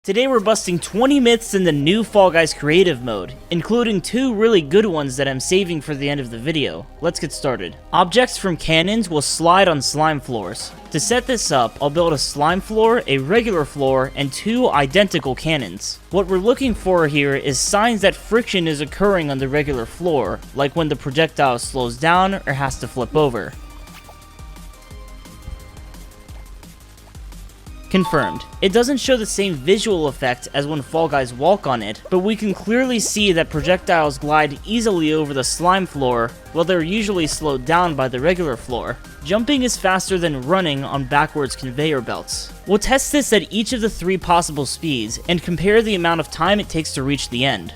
Today we're busting 20 myths in the new Fall Guys creative mode, including 2 really good ones that I'm saving for the end of the video. Let's get started. Objects from Canons will slide on slime floors. To set this up, I'll build a slime floor, a regular floor, and 2 identical cannons. What we're looking for here is signs that friction is occurring on the regular floor, like when the projectile slows down or has to flip over. Confirmed. It doesn't show the same visual effect as when Fall Guys walk on it, but we can clearly see that projectiles glide easily over the slime floor, while they're usually slowed down by the regular floor. Jumping is faster than running on backwards conveyor belts. We'll test this at each of the 3 possible speeds, and compare the amount of time it takes to reach the end.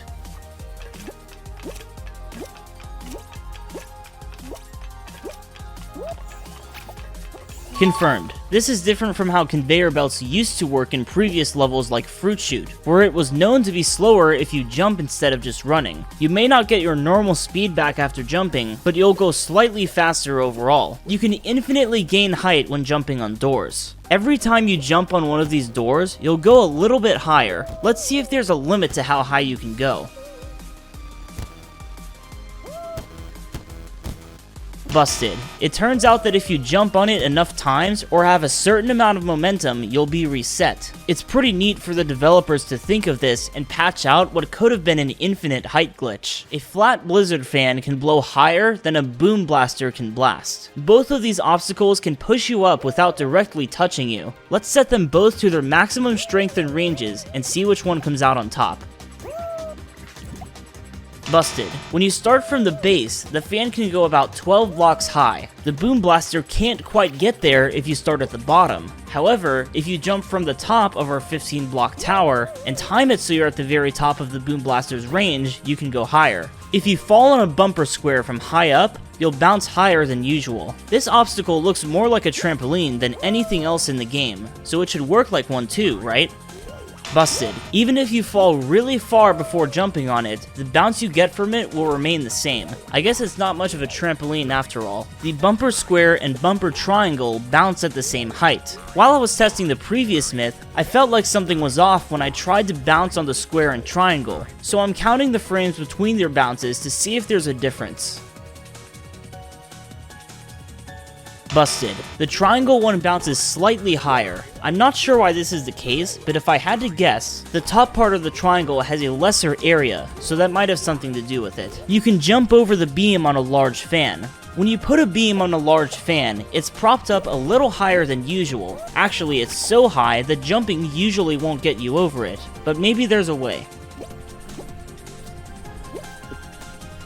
Confirmed. This is different from how conveyor belts used to work in previous levels like Fruit Shoot, where it was known to be slower if you jump instead of just running. You may not get your normal speed back after jumping, but you'll go slightly faster overall. You can infinitely gain height when jumping on doors. Every time you jump on one of these doors, you'll go a little bit higher. Let's see if there's a limit to how high you can go. Busted. It turns out that if you jump on it enough times or have a certain amount of momentum, you'll be reset. It's pretty neat for the developers to think of this and patch out what could have been an infinite height glitch. A flat blizzard fan can blow higher than a boom blaster can blast. Both of these obstacles can push you up without directly touching you. Let's set them both to their maximum strength and ranges and see which one comes out on top. Busted. When you start from the base, the fan can go about 12 blocks high. The boom blaster can't quite get there if you start at the bottom. However, if you jump from the top of our 15 block tower and time it so you're at the very top of the boom blaster's range, you can go higher. If you fall on a bumper square from high up, you'll bounce higher than usual. This obstacle looks more like a trampoline than anything else in the game, so it should work like one too, right? Busted. Even if you fall really far before jumping on it, the bounce you get from it will remain the same. I guess it's not much of a trampoline after all. The bumper square and bumper triangle bounce at the same height. While I was testing the previous myth, I felt like something was off when I tried to bounce on the square and triangle, so I'm counting the frames between their bounces to see if there's a difference. Busted. The triangle one bounces slightly higher. I'm not sure why this is the case, but if I had to guess, the top part of the triangle has a lesser area, so that might have something to do with it. You can jump over the beam on a large fan. When you put a beam on a large fan, it's propped up a little higher than usual. Actually, it's so high that jumping usually won't get you over it, but maybe there's a way.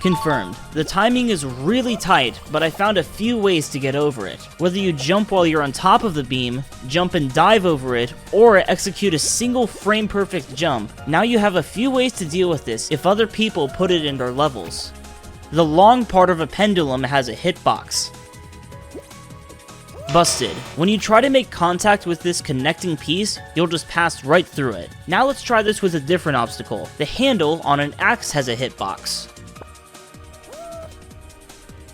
Confirmed. The timing is really tight, but I found a few ways to get over it. Whether you jump while you're on top of the beam, jump and dive over it, or execute a single frame perfect jump, now you have a few ways to deal with this if other people put it in their levels. The long part of a pendulum has a hitbox. Busted. When you try to make contact with this connecting piece, you'll just pass right through it. Now let's try this with a different obstacle. The handle on an axe has a hitbox.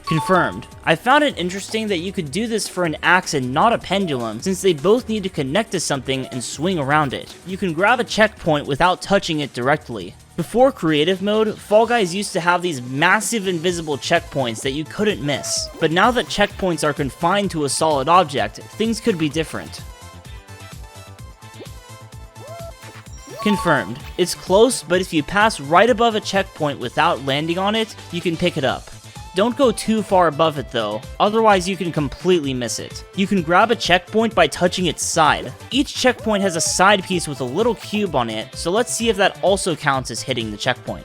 Confirmed. I found it interesting that you could do this for an axe and not a pendulum, since they both need to connect to something and swing around it. You can grab a checkpoint without touching it directly. Before creative mode, Fall Guys used to have these massive invisible checkpoints that you couldn't miss. But now that checkpoints are confined to a solid object, things could be different. Confirmed. It's close, but if you pass right above a checkpoint without landing on it, you can pick it up. Don't go too far above it though, otherwise you can completely miss it. You can grab a checkpoint by touching its side. Each checkpoint has a side piece with a little cube on it, so let's see if that also counts as hitting the checkpoint.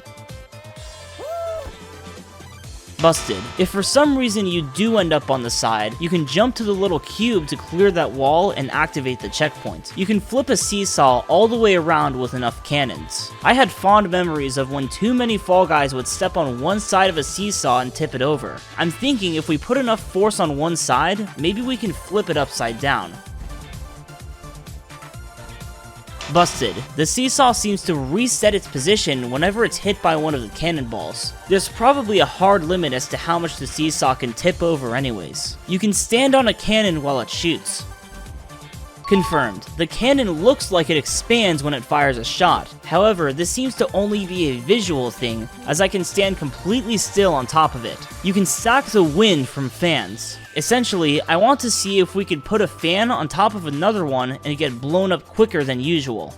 Busted. If for some reason you do end up on the side, you can jump to the little cube to clear that wall and activate the checkpoint. You can flip a seesaw all the way around with enough cannons. I had fond memories of when too many Fall Guys would step on one side of a seesaw and tip it over. I'm thinking if we put enough force on one side, maybe we can flip it upside down. Busted. The seesaw seems to reset its position whenever it's hit by one of the cannonballs. There's probably a hard limit as to how much the seesaw can tip over anyways. You can stand on a cannon while it shoots. Confirmed. The cannon looks like it expands when it fires a shot. However, this seems to only be a visual thing, as I can stand completely still on top of it. You can stack the wind from fans. Essentially, I want to see if we could put a fan on top of another one and get blown up quicker than usual.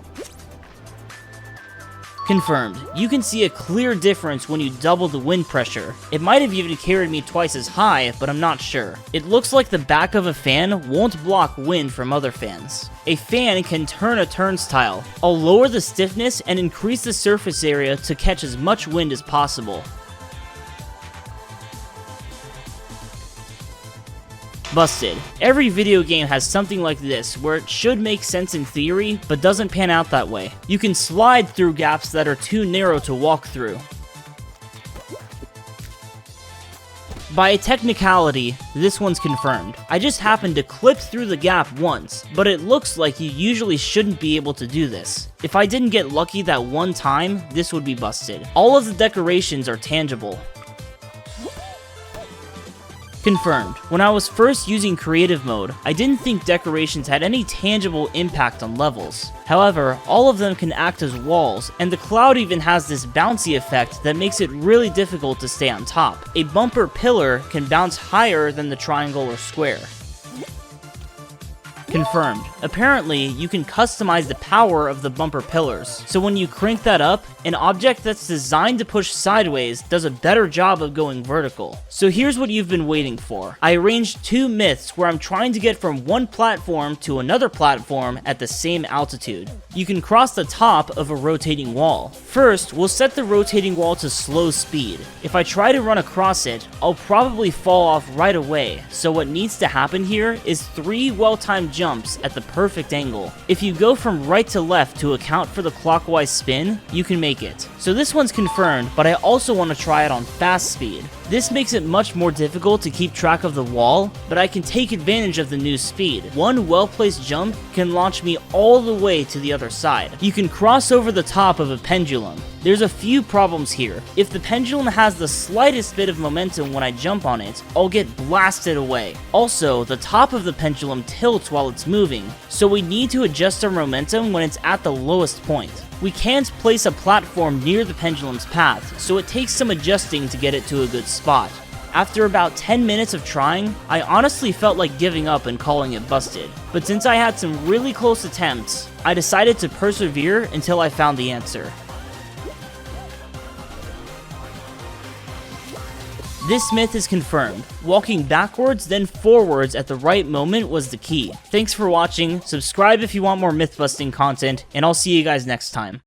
Confirmed. You can see a clear difference when you double the wind pressure. It might have even carried me twice as high, but I'm not sure. It looks like the back of a fan won't block wind from other fans. A fan can turn a turnstile. I'll lower the stiffness and increase the surface area to catch as much wind as possible. Busted. Every video game has something like this, where it should make sense in theory, but doesn't pan out that way. You can slide through gaps that are too narrow to walk through. By a technicality, this one's confirmed. I just happened to clip through the gap once, but it looks like you usually shouldn't be able to do this. If I didn't get lucky that one time, this would be busted. All of the decorations are tangible. Confirmed. When I was first using creative mode, I didn't think decorations had any tangible impact on levels. However, all of them can act as walls, and the cloud even has this bouncy effect that makes it really difficult to stay on top. A bumper pillar can bounce higher than the triangle or square. Confirmed. Apparently, you can customize the power of the bumper pillars. So when you crank that up, an object that's designed to push sideways does a better job of going vertical. So here's what you've been waiting for. I arranged two myths where I'm trying to get from one platform to another platform at the same altitude. You can cross the top of a rotating wall. First, we'll set the rotating wall to slow speed. If I try to run across it, I'll probably fall off right away. So what needs to happen here is 3 well-timed jumps at the perfect angle. If you go from right to left to account for the clockwise spin, you can make it. So this one's confirmed, but I also want to try it on fast speed. This makes it much more difficult to keep track of the wall, but I can take advantage of the new speed. One well-placed jump can launch me all the way to the other side. You can cross over the top of a pendulum. There's a few problems here. If the pendulum has the slightest bit of momentum when I jump on it, I'll get blasted away. Also, the top of the pendulum tilts while it's moving, so we need to adjust our momentum when it's at the lowest point. We can't place a platform near the pendulum's path, so it takes some adjusting to get it to a good spot. After about 10 minutes of trying, I honestly felt like giving up and calling it busted. But since I had some really close attempts, I decided to persevere until I found the answer. This myth is confirmed. Walking backwards then forwards at the right moment was the key. Thanks for watching, subscribe if you want more myth busting content, and I'll see you guys next time.